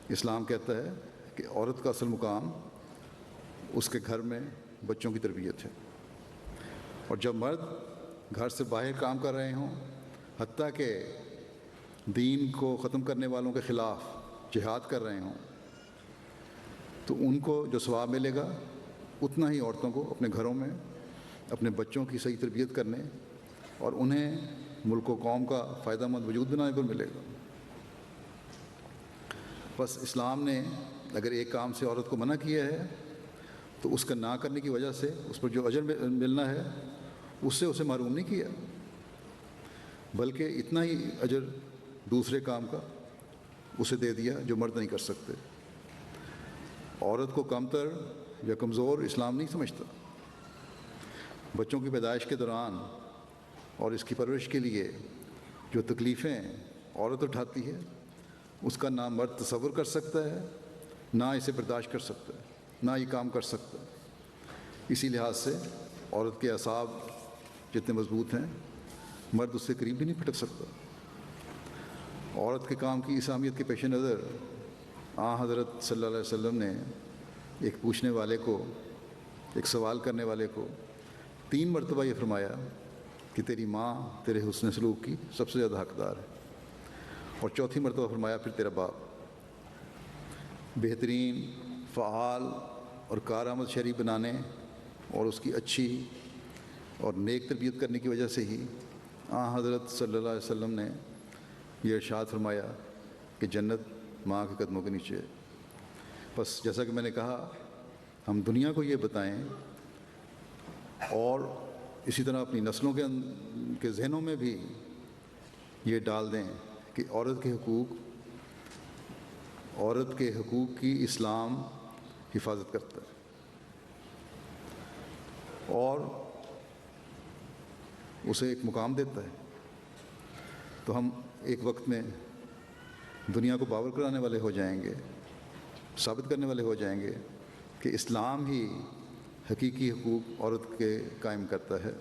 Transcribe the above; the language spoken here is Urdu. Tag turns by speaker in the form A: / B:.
A: اسلام کہتا ہے کہ عورت کا اصل مقام اس کے گھر میں بچوں کی تربیت ہے، اور جب مرد گھر سے باہر کام کر رہے ہوں، حتیٰ کہ دین کو ختم کرنے والوں کے خلاف جہاد کر رہے ہوں، تو ان کو جو ثواب ملے گا اتنا ہی عورتوں کو اپنے گھروں میں اپنے بچوں کی صحیح تربیت کرنے اور انہیں ملک و قوم کا فائدہ مند وجود بنانے پر ملے گا۔ بس اسلام نے اگر ایک کام سے عورت کو منع کیا ہے تو اس کا نہ کرنے کی وجہ سے اس پر جو اجر ملنا ہے اس سے اسے محروم نہیں کیا، بلکہ اتنا ہی اجر دوسرے کام کا اسے دے دیا جو مرد نہیں کر سکتے۔ عورت کو کمتر یا کمزور اسلام نہیں سمجھتا۔ بچوں کی پیدائش کے دوران اور اس کی پرورش کے لیے جو تکلیفیں عورت اٹھاتی ہے اس کا نہ مرد تصور کر سکتا ہے، نہ اسے برداشت کر سکتا ہے، نہ یہ کام کر سکتا ہے۔ اسی لحاظ سے عورت کے اعصاب جتنے مضبوط ہیں مرد اس سے قریب بھی نہیں پھٹک سکتا۔ عورت کے کام کی اس اہمیت کے پیش نظر حضرت صلی اللہ علیہ وسلم نے ایک پوچھنے والے کو، ایک سوال کرنے والے کو 3 مرتبہ یہ فرمایا کہ تیری ماں تیرے حسن سلوک کی سب سے زیادہ حقدار ہے، اور 4تھی مرتبہ فرمایا پھر تیرا باپ۔ بہترین، فعال اور کارآمد شہری بنانے اور اس کی اچھی اور نیک تربیت کرنے کی وجہ سے ہی حضرت صلی اللہ علیہ وسلم نے یہ ارشاد فرمایا کہ جنت ماں کے قدموں کے نیچے ہے۔ بس جیسا کہ میں نے کہا، ہم دنیا کو یہ بتائیں اور اسی طرح اپنی نسلوں کے ذہنوں میں بھی یہ ڈال دیں کہ عورت کے حقوق کی اسلام حفاظت کرتا ہے، اور اسے ایک مقام دیتا ہے۔ تو ہم ایک وقت میں دنیا کو باور کرانے والے ہو جائیں گے، ثابت کرنے والے ہو جائیں گے کہ اسلام ہی حقیقی حقوق عورت کے قائم کرتا ہے۔